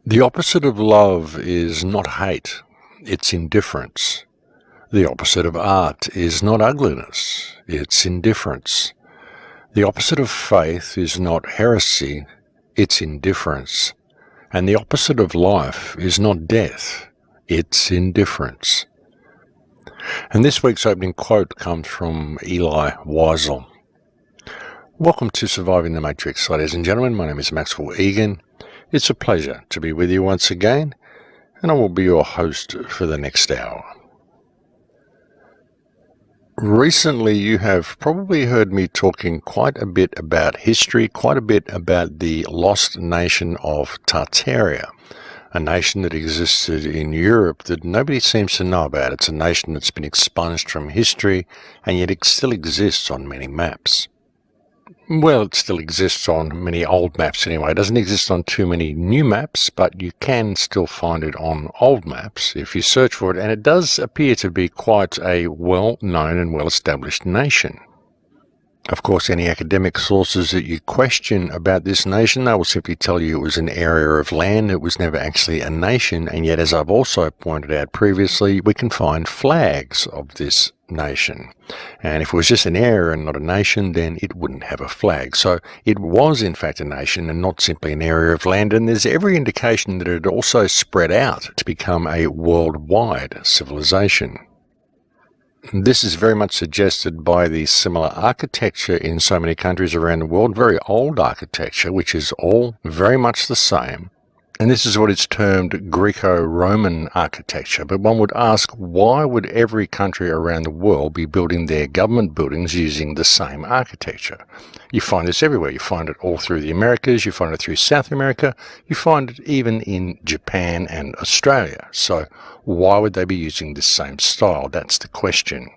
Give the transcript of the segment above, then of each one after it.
The opposite of love is not hate, it's indifference. The opposite of art is not ugliness, it's indifference. The opposite of faith is not heresy, it's indifference. And the opposite of life is not death, it's indifference. And this week's opening quote comes from Eli Wiesel. Welcome to Surviving the Matrix, ladies and gentlemen. My name is Maxwell Egan. It's a pleasure to be with you once again, and I will be your host for the next hour. Recently, you have probably heard me talking quite a bit about history, quite a bit about the lost nation of Tartaria, a nation that existed in Europe that nobody seems to know about. It's a nation that's been expunged from history, and yet it still exists on many maps. Well, it still exists on many old maps anyway. It doesn't exist on too many new maps, but you can still find it on old maps if you search for it, and it does appear to be quite a well-known and well-established nation. Of course, any academic sources that you question about this nation, they will simply tell you it was an area of land. It was never actually a nation, and yet, as I've also pointed out previously, we can find flags of this nation. And if it was just an area and not a nation, then it wouldn't have a flag. So it was, in fact, a nation and not simply an area of land, and there's every indication that it had also spread out to become a worldwide civilization. This is very much suggested by the similar architecture in so many countries around the world, very old architecture, which is all very much the same. And this is what is termed Greco-Roman architecture. But one would ask, why would every country around the world be building their government buildings using the same architecture? You find this everywhere. You find it all through the Americas, you find it through South America, you find it even in Japan and Australia. So why would they be using the same style? That's the question.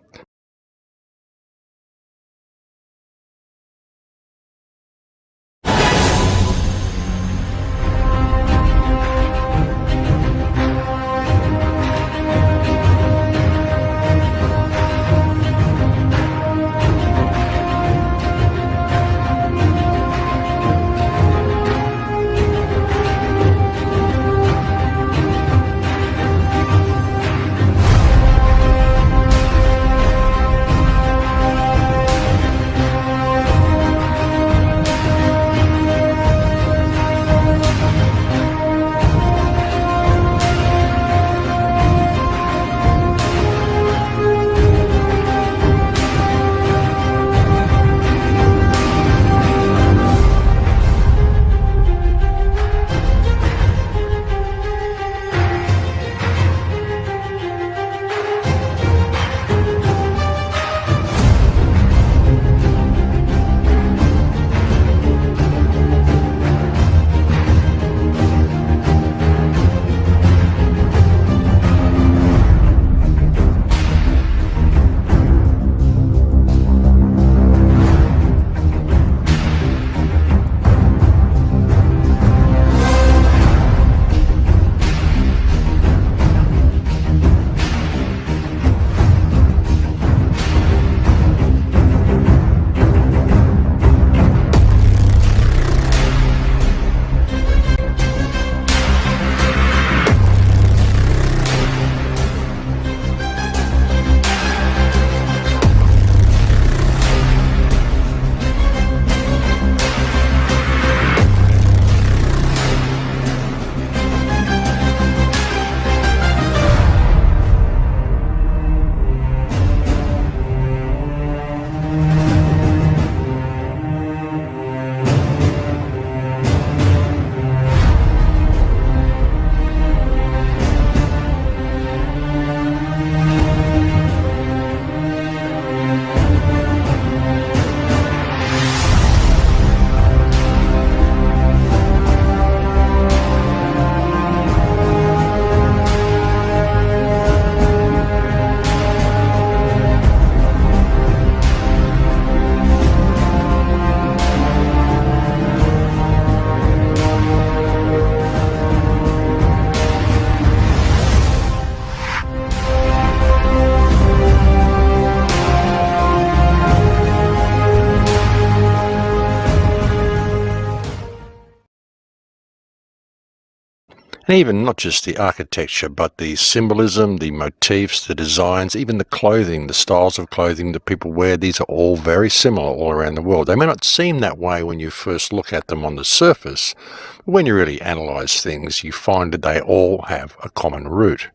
And even not just the architecture, but the symbolism, the motifs, the designs, even the clothing, the styles of clothing that people wear, these are all very similar all around the world. They may not seem that way when you first look at them on the surface, but when you really analyze things, you find that they all have a common root,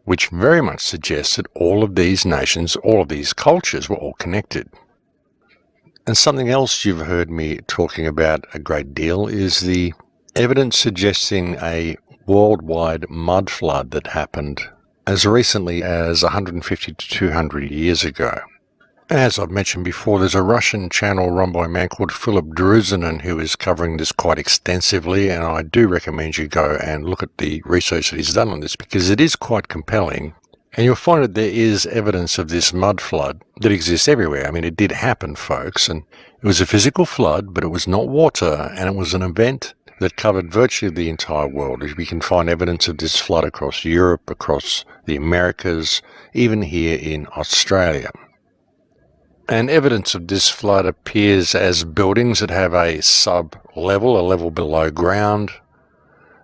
which very much suggests that all of these nations, all of these cultures were all connected. And something else you've heard me talking about a great deal is the evidence suggesting a worldwide mud flood that happened as recently as 150 to 200 years ago. As I've mentioned before, there's a Russian channel run by a man called Philip Druzinin who is covering this quite extensively, and I do recommend you go and look at the research that he's done on this because it is quite compelling. And you'll find that there is evidence of this mud flood that exists everywhere. I mean, it did happen, folks, and it was a physical flood, but it was not water, and it was an event that covered virtually the entire world. We can find evidence of this flood across Europe, across the Americas, even here in Australia. And evidence of this flood appears as buildings that have a sub-level, a level below ground,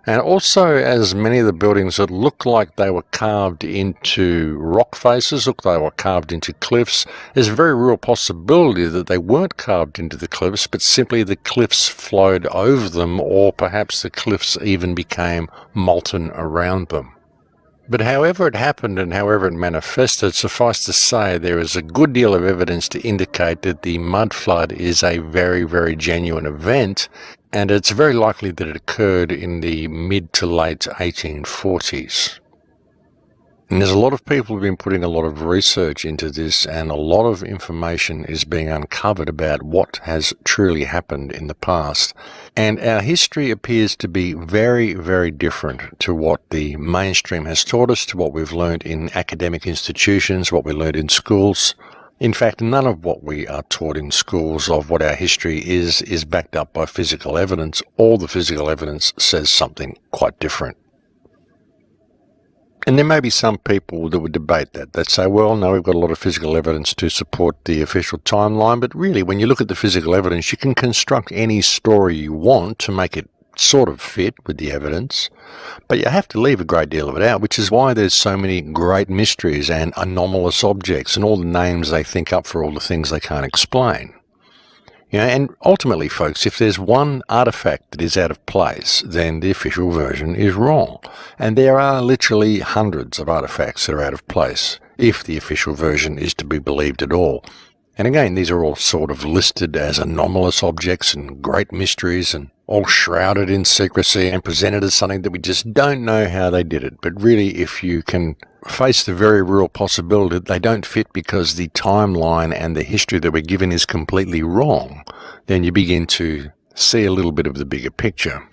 and also as many of the buildings that look like they were carved into rock faces, look like they were carved into cliffs. There's a very real possibility that they weren't carved into the cliffs, but simply the cliffs flowed over them, or perhaps the cliffs even became molten around them. But however it happened and however it manifested, suffice to say there is a good deal of evidence to indicate that the mud flood is a very, very genuine event, and it's very likely that it occurred in the mid to late 1840s. And there's a lot of people who've been putting a lot of research into this, and a lot of information is being uncovered about what has truly happened in the past. And our history appears to be very, very different to what the mainstream has taught us, to what we've learned in academic institutions, what we learned in schools. In fact, none of what we are taught in schools of what our history is backed up by physical evidence. All the physical evidence says something quite different. And there may be some people that would debate that. They'd say, well, no, we've got a lot of physical evidence to support the official timeline. But really, when you look at the physical evidence, you can construct any story you want to make it sort of fit with the evidence. But you have to leave a great deal of it out, which is why there's so many great mysteries and anomalous objects and all the names they think up for all the things they can't explain. You know, and ultimately, folks, if there's one artifact that is out of place, then the official version is wrong. And there are literally hundreds of artifacts that are out of place, if the official version is to be believed at all. And again, these are all sort of listed as anomalous objects and great mysteries and all shrouded in secrecy and presented as something that we just don't know how they did it. But really, if you can face the very real possibility that they don't fit because the timeline and the history that we're given is completely wrong, then you begin to see a little bit of the bigger picture.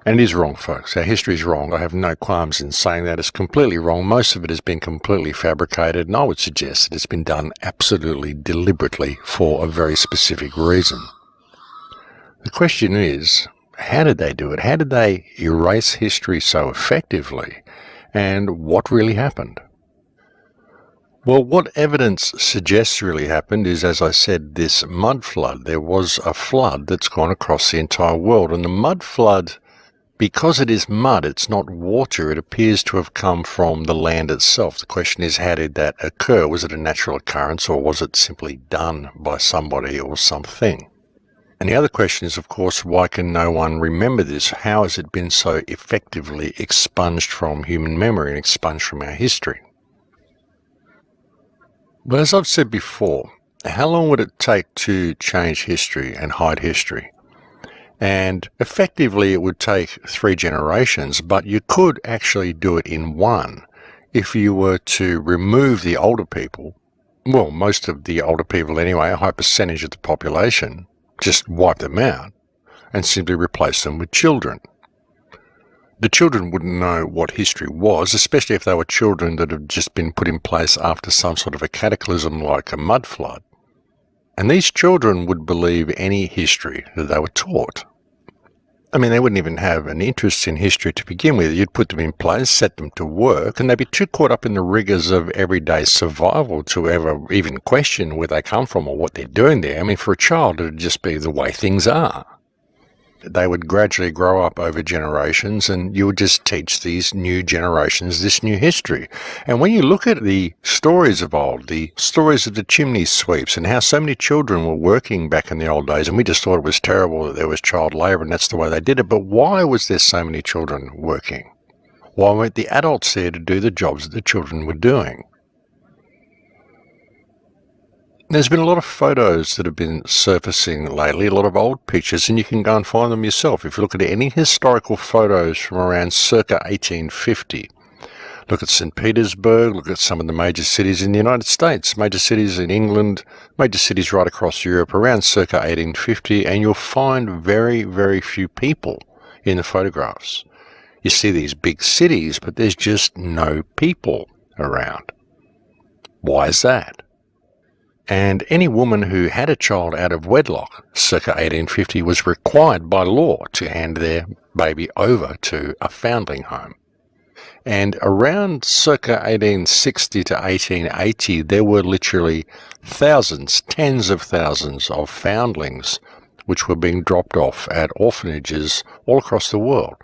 And it is wrong, folks. Our history is wrong. I have no qualms in saying that. It's completely wrong. Most of it has been completely fabricated, and I would suggest that it's been done absolutely deliberately for a very specific reason. The question is, how did they do it? How did they erase history so effectively? And what really happened? Well, what evidence suggests really happened is, as I said, this mud flood. There was a flood that's gone across the entire world, and the mud flood, because it is mud, it's not water, it appears to have come from the land itself. The question is, how did that occur? Was it a natural occurrence, or was it simply done by somebody or something? And the other question is, of course, why can no one remember this? How has it been so effectively expunged from human memory and expunged from our history? But as I've said before, how long would it take to change history and hide history? And effectively it would take 3 generations, but you could actually do it in one if you were to remove the older people, well, most of the older people anyway, a high percentage of the population, just wipe them out and simply replace them with children. The children wouldn't know what history was, especially if they were children that had just been put in place after some sort of a cataclysm like a mud flood. And these children would believe any history that they were taught. I mean, they wouldn't even have an interest in history to begin with. You'd put them in place, set them to work, and they'd be too caught up in the rigors of everyday survival to ever even question where they come from or what they're doing there. I mean, for a child, it'd just be the way things are. They would gradually grow up over generations, and you would just teach these new generations this new history. And when you look at the stories of old, the stories of the chimney sweeps and how so many children were working back in the old days, and we just thought it was terrible that there was child labour and that's the way they did it. But why was there so many children working? Why weren't the adults there to do the jobs that the children were doing? There's been a lot of photos that have been surfacing lately, a lot of old pictures, and you can go and find them yourself. If you look at any historical photos from around circa 1850, look at St. Petersburg, look at some of the major cities in the United States, major cities in England, major cities right across Europe around circa 1850, and you'll find very, very few people in the photographs. You see these big cities, but there's just no people around. Why is that? And any woman who had a child out of wedlock, circa 1850, was required by law to hand their baby over to a foundling home. And around circa 1860 to 1880, there were literally thousands, tens of thousands of foundlings which were being dropped off at orphanages all across the world.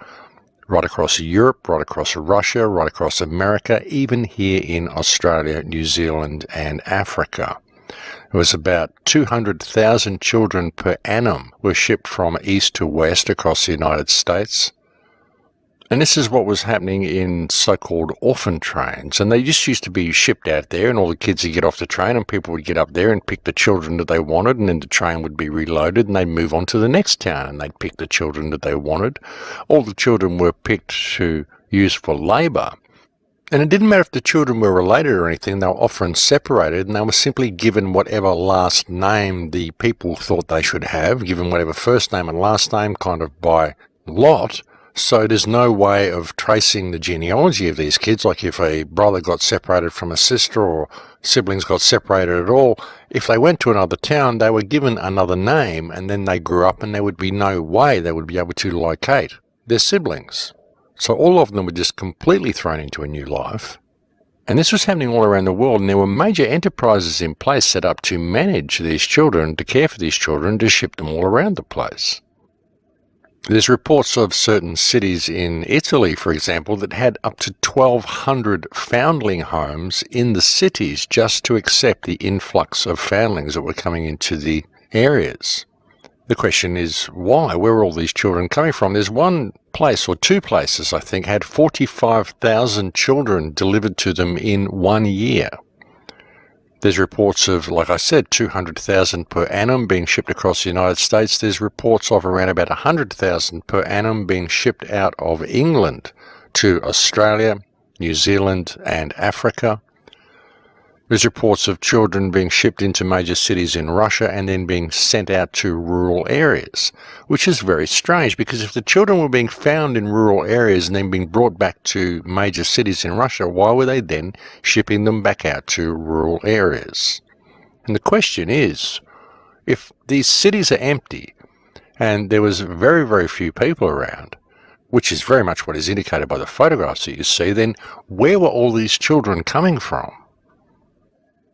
Right across Europe, right across Russia, right across America, even here in Australia, New Zealand and Africa. It was about 200,000 children per annum were shipped from east to west across the United States. And this is what was happening in so-called orphan trains. And they just used to be shipped out there, and all the kids would get off the train and people would get up there and pick the children that they wanted, and then the train would be reloaded and they'd move on to the next town and they'd pick the children that they wanted. All the children were picked to use for labour. And it didn't matter if the children were related or anything, they were often separated and they were simply given whatever last name the people thought they should have, given whatever first name and last name kind of by lot. So there's no way of tracing the genealogy of these kids, like if a brother got separated from a sister or siblings got separated at all, if they went to another town, they were given another name and then they grew up and there would be no way they would be able to locate their siblings. So all of them were just completely thrown into a new life. And this was happening all around the world, and there were major enterprises in place set up to manage these children, to care for these children, to ship them all around the place. There's reports of certain cities in Italy, for example, that had up to 1,200 foundling homes in the cities just to accept the influx of foundlings that were coming into the areas. The question is, why? Where are all these children coming from? There's one place, or two places, I think, had 45,000 children delivered to them in 1 year. There's reports of, like I said, 200,000 per annum being shipped across the United States. There's reports of around about 100,000 per annum being shipped out of England to Australia, New Zealand and Africa. There's reports of children being shipped into major cities in Russia and then being sent out to rural areas, which is very strange because if the children were being found in rural areas and then being brought back to major cities in Russia, why were they then shipping them back out to rural areas? And the question is, if these cities are empty and there was very, very few people around, which is very much what is indicated by the photographs that you see, then where were all these children coming from?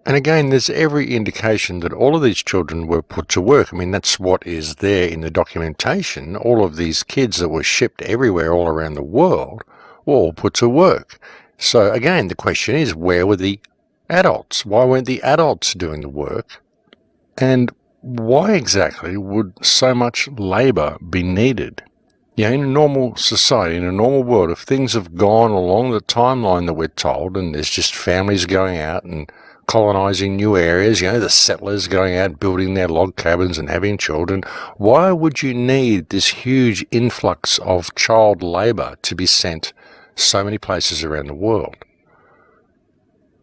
And again, there's every indication that all of these children were put to work. I mean, that's what is there in the documentation. All of these kids that were shipped everywhere all around the world were all put to work. So again, the question is, where were the adults? Why weren't the adults doing the work? And why exactly would so much labour be needed? You know, in a normal society, in a normal world, if things have gone along the timeline that we're told, and there's just families going out and colonising new areas, you know, the settlers going out building their log cabins and having children, why would you need this huge influx of child labour to be sent so many places around the world?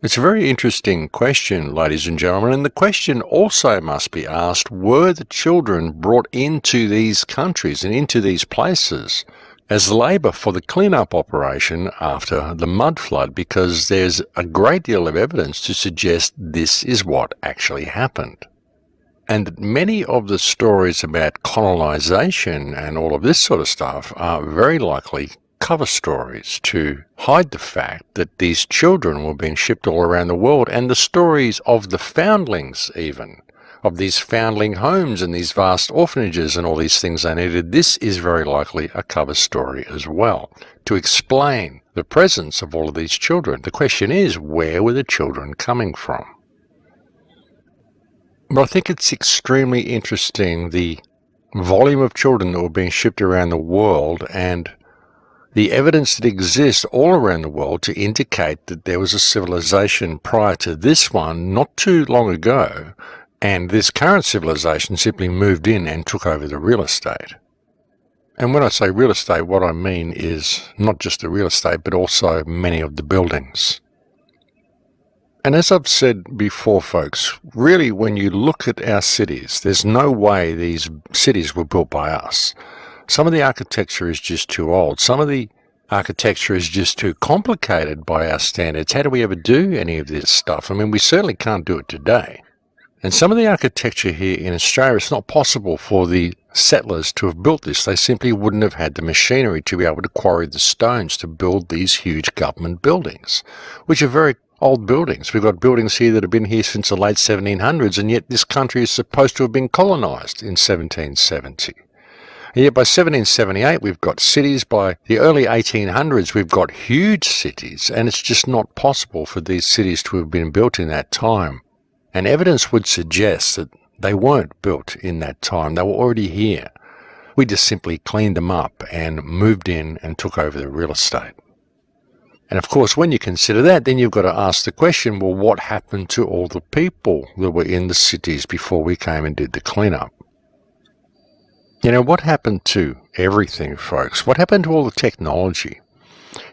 It's a very interesting question, ladies and gentlemen, and the question also must be asked, were the children brought into these countries and into these places as labour for the clean-up operation after the mud flood? Because there's a great deal of evidence to suggest this is what actually happened. And that many of the stories about colonisation and all of this sort of stuff are very likely cover stories to hide the fact that these children were being shipped all around the world, and the stories of the foundlings even of these foundling homes and these vast orphanages and all these things they needed, this is very likely a cover story as well, to explain the presence of all of these children. The question is, where were the children coming from? But I think it's extremely interesting, the volume of children that were being shipped around the world and the evidence that exists all around the world to indicate that there was a civilization prior to this one not too long ago, and this current civilization simply moved in and took over the real estate. And when I say real estate, what I mean is not just the real estate, but also many of the buildings. And as I've said before, folks, really when you look at our cities, there's no way these cities were built by us. Some of the architecture is just too old. Some of the architecture is just too complicated by our standards. How do we ever do any of this stuff? I mean, we certainly can't do it today. And some of the architecture here in Australia, it's not possible for the settlers to have built this. They simply wouldn't have had the machinery to be able to quarry the stones to build these huge government buildings, which are very old buildings. We've got buildings here that have been here since the late 1700s, and yet this country is supposed to have been colonised in 1770. And yet by 1778 we've got cities, by the early 1800s we've got huge cities, and it's just not possible for these cities to have been built in that time. And evidence would suggest that they weren't built in that time. They were already here. We just simply cleaned them up and moved in and took over the real estate. And of course, when you consider that, then you've got to ask the question, well, what happened to all the people that were in the cities before we came and did the cleanup? You know, what happened to everything, folks? What happened to all the technology?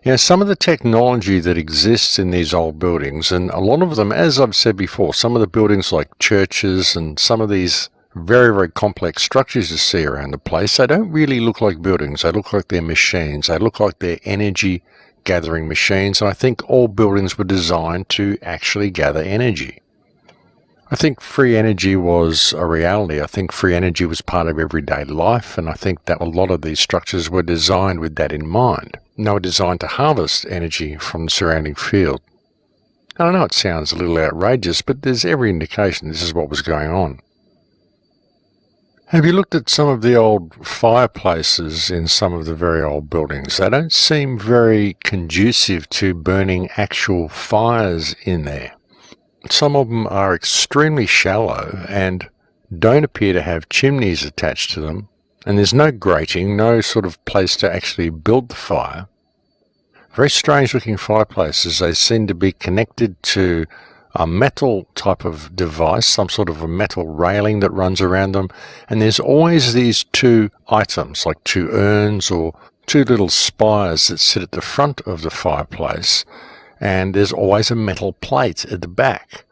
You know, some of the technology that exists in these old buildings, and a lot of them, as I've said before, some of the buildings like churches and some of these very, very complex structures you see around the place, they don't really look like buildings. They look like they're machines. They look like they're energy gathering machines, and I think all buildings were designed to actually gather energy. I think free energy was a reality. I think free energy was part of everyday life, and I think that a lot of these structures were designed with that in mind. And they were designed to harvest energy from the surrounding field. And I know it sounds a little outrageous, but there's every indication this is what was going on. Have you looked at some of the old fireplaces in some of the very old buildings? They don't seem very conducive to burning actual fires in there. Some of them are extremely shallow and don't appear to have chimneys attached to them, and there's no grating, no sort of place to actually build the fire. Very strange looking fireplaces. They seem to be connected to a metal type of device, some sort of a metal railing that runs around them, and there's always these two items, like two urns or two little spires that sit at the front of the fireplace, and there's always a metal plate at the back.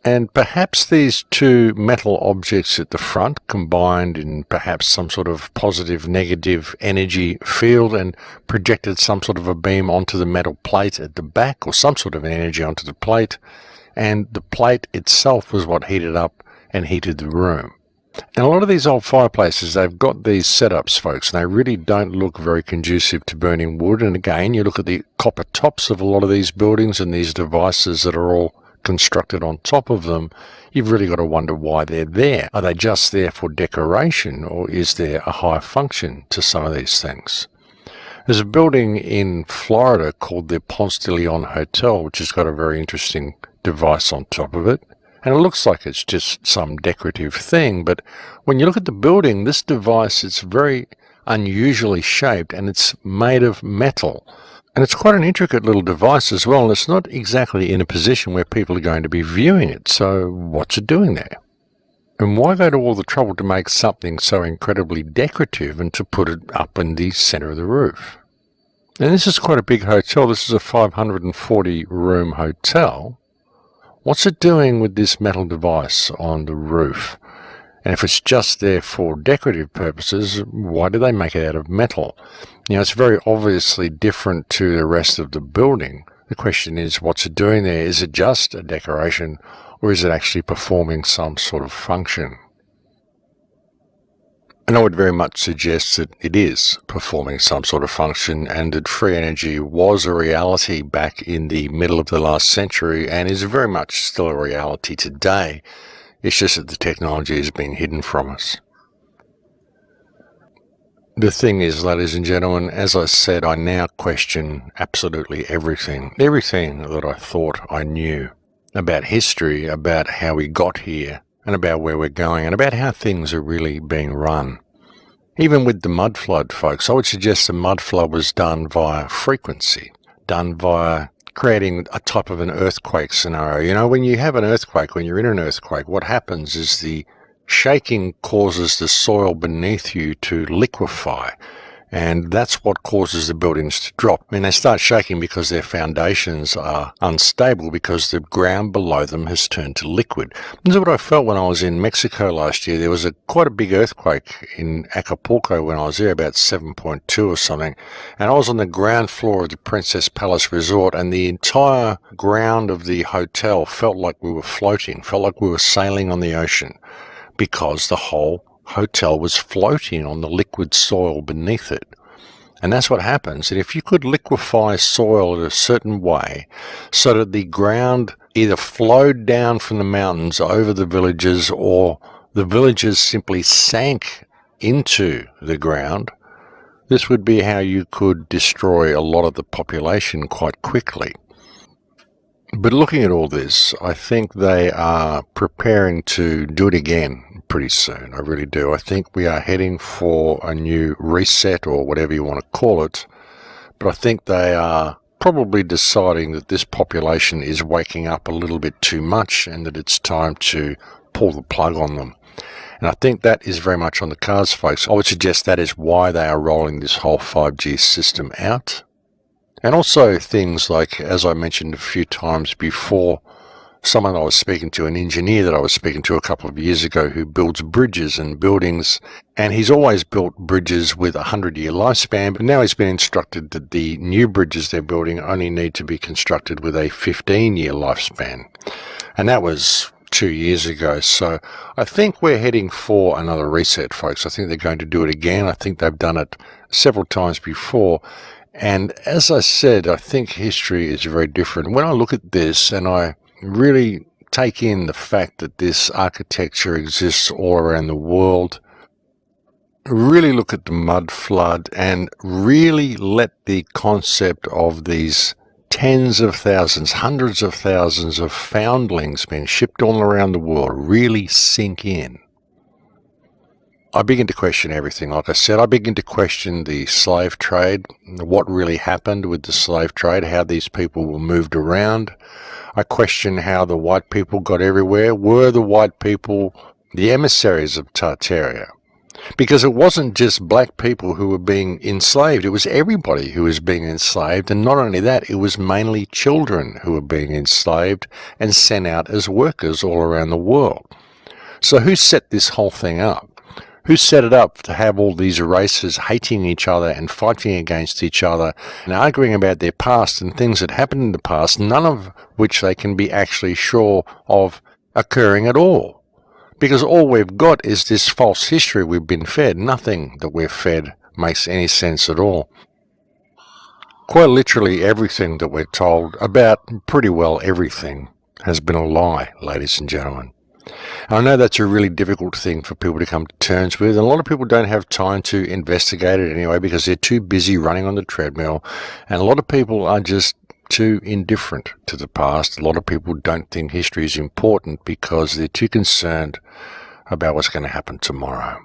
And perhaps these two metal objects at the front combined in perhaps some sort of positive negative energy field and projected some sort of a beam onto the metal plate at the back, or some sort of an energy onto the plate, and the plate itself was what heated up and heated the room. And a lot of these old fireplaces, they've got these setups, folks, and they really don't look very conducive to burning wood. And again, you look at the copper tops of a lot of these buildings and these devices that are all constructed on top of them, you've really got to wonder why they're there. Are they just there for decoration, or is there a higher function to some of these things? There's a building in Florida called the Ponce de Leon Hotel, which has got a very interesting device on top of it. And it looks like it's just some decorative thing, but when you look at the building, this device is very unusually shaped, and it's made of metal. And it's quite an intricate little device as well, and it's not exactly in a position where people are going to be viewing it. So what's it doing there? And why go to all the trouble to make something so incredibly decorative and to put it up in the center of the roof? And this is quite a big hotel. This is a 540-room hotel. What's it doing with this metal device on the roof? And if it's just there for decorative purposes, why do they make it out of metal? You know, it's very obviously different to the rest of the building. The question is, what's it doing there? Is it just a decoration, or is it actually performing some sort of function? And I would very much suggest that it is performing some sort of function, and that free energy was a reality back in the middle of the last century and is very much still a reality today. It's just that the technology has been hidden from us. The thing is, ladies and gentlemen, as I said, I now question absolutely everything. Everything that I thought I knew about history, about how we got here, and about where we're going, and about how things are really being run. Even with the mud flood, folks, I would suggest the mud flood was done via frequency, done via creating a type of an earthquake scenario. You know, when you have an earthquake, when you're in an earthquake, what happens is the shaking causes the soil beneath you to liquefy, and that's what causes the buildings to drop. I mean, they start shaking because their foundations are unstable because the ground below them has turned to liquid. This is what I felt when I was in Mexico last year. There was quite a big earthquake in Acapulco when I was there, about 7.2 or something, and I was on the ground floor of the Princess Palace Resort, and the entire ground of the hotel felt like we were floating, felt like we were sailing on the ocean, because the whole hotel was floating on the liquid soil beneath it. And that's what happens. And if you could liquefy soil in a certain way so that the ground either flowed down from the mountains over the villages, or the villages simply sank into the ground, this would be how you could destroy a lot of the population quite quickly. But looking at all this, I think they are preparing to do it again pretty soon. I really do. I think we are heading for a new reset, or whatever you want to call it. But I think they are probably deciding that this population is waking up a little bit too much and that it's time to pull the plug on them. And I think that is very much on the cards, folks. I would suggest that is why they are rolling this whole 5G system out. And also things like, as I mentioned a few times before, someone I was speaking to, an engineer that I was speaking to a couple of years ago, who builds bridges and buildings, and he's always built bridges with a 100-year lifespan, but now he's been instructed that the new bridges they're building only need to be constructed with a 15-year lifespan. And that was 2 years ago. So I think we're heading for another reset, folks. I think they're going to do it again. I think they've done it several times before. And as I said, I think history is very different. When I look at this and I really take in the fact that this architecture exists all around the world, really look at the mud flood and really let the concept of these tens of thousands, hundreds of thousands of foundlings being shipped all around the world really sink in, I begin to question everything. Like I said, I begin to question the slave trade, what really happened with the slave trade, how these people were moved around. I question how the white people got everywhere. Were the white people the emissaries of Tartaria? Because it wasn't just black people who were being enslaved, it was everybody who was being enslaved, and not only that, it was mainly children who were being enslaved and sent out as workers all around the world. So who set this whole thing up? Who set it up to have all these races hating each other and fighting against each other and arguing about their past and things that happened in the past, none of which they can be actually sure of occurring at all? Because all we've got is this false history we've been fed. Nothing that we're fed makes any sense at all. Quite literally everything that we're told about pretty well everything has been a lie, ladies and gentlemen. I know that's a really difficult thing for people to come to terms with, and a lot of people don't have time to investigate it anyway because they're too busy running on the treadmill, and a lot of people are just too indifferent to the past. A lot of people don't think history is important because they're too concerned about what's going to happen tomorrow.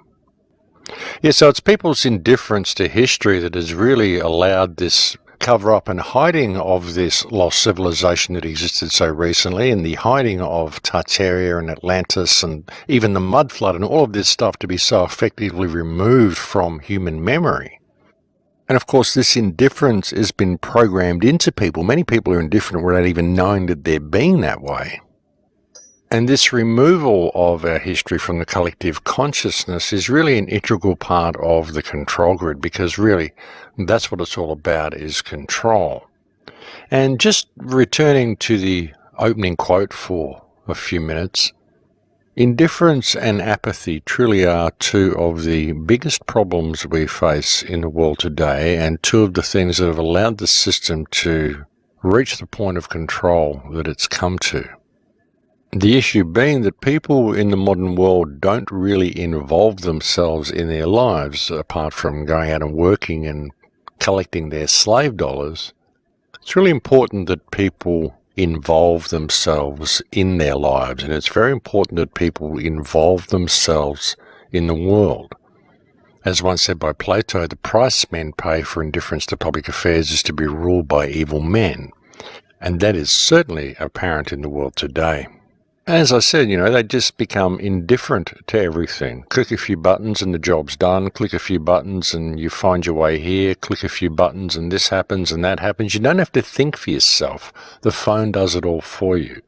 Yeah, so it's people's indifference to history that has really allowed this cover-up and hiding of this lost civilization that existed so recently, and the hiding of Tartaria and Atlantis and even the mud flood and all of this stuff to be so effectively removed from human memory. And of course, this indifference has been programmed into people. Many people are indifferent without even knowing that they're being that way. And this removal of our history from the collective consciousness is really an integral part of the control grid, because really that's what it's all about, is control. And just returning to the opening quote for a few minutes, indifference and apathy truly are two of the biggest problems we face in the world today, and two of the things that have allowed the system to reach the point of control that it's come to. The issue being that people in the modern world don't really involve themselves in their lives, apart from going out and working and collecting their slave dollars. It's really important that people involve themselves in their lives, and it's very important that people involve themselves in the world. As once said by Plato, the price men pay for indifference to public affairs is to be ruled by evil men, and that is certainly apparent in the world today. As I said, they just become indifferent to everything. Click a few buttons and the job's done. Click a few buttons and you find your way here. Click a few buttons and this happens and that happens. You don't have to think for yourself. The phone does it all for you.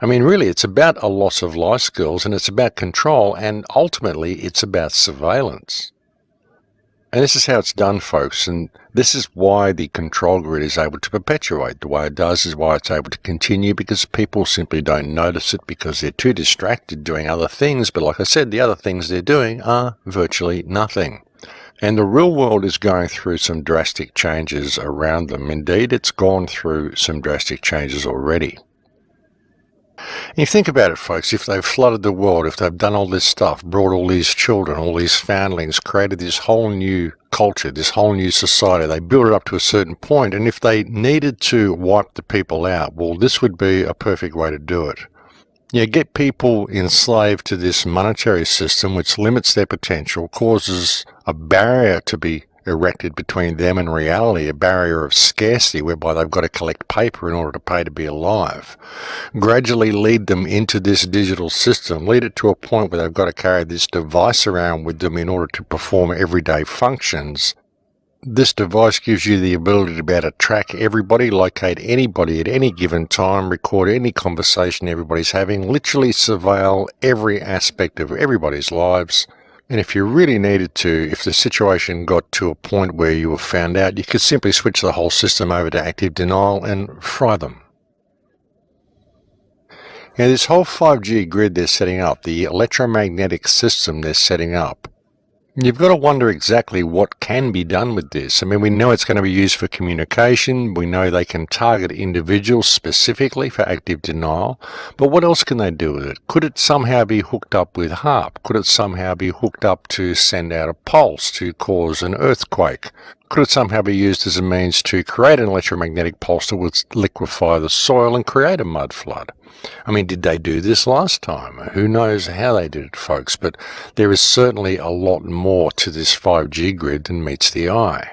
I mean, really, it's about a loss of life skills, and it's about control, and ultimately it's about surveillance. And this is how it's done, folks, and this is why the control grid is able to perpetuate the way it does, is why it's able to continue, because people simply don't notice it because they're too distracted doing other things. But like I said, the other things they're doing are virtually nothing. And the real world is going through some drastic changes around them. Indeed, it's gone through some drastic changes already. And you think about it, folks, if they've flooded the world, if they've done all this stuff, brought all these children, all these foundlings, created this whole new culture, this whole new society, they built it up to a certain point, and if they needed to wipe the people out, well, this would be a perfect way to do it. Get people enslaved to this monetary system, which limits their potential, causes a barrier to be erected between them and reality, a barrier of scarcity whereby they've got to collect paper in order to pay to be alive. Gradually lead them into this digital system, lead it to a point where they've got to carry this device around with them in order to perform everyday functions. This device gives you the ability to be able to track everybody, locate anybody at any given time, record any conversation everybody's having, literally surveil every aspect of everybody's lives. And if you really needed to, if the situation got to a point where you were found out, you could simply switch the whole system over to active denial and fry them. This whole 5G grid they're setting up, the electromagnetic system they're setting up, you've got to wonder exactly what can be done with this. I mean, we know it's going to be used for communication. We know they can target individuals specifically for active denial. But what else can they do with it? Could it somehow be hooked up with HARP? Could it somehow be hooked up to send out a pulse to cause an earthquake? Could it somehow be used as a means to create an electromagnetic pulse that would liquefy the soil and create a mud flood? I mean, did they do this last time? Who knows how they did it, folks, but there is certainly a lot more to this 5G grid than meets the eye.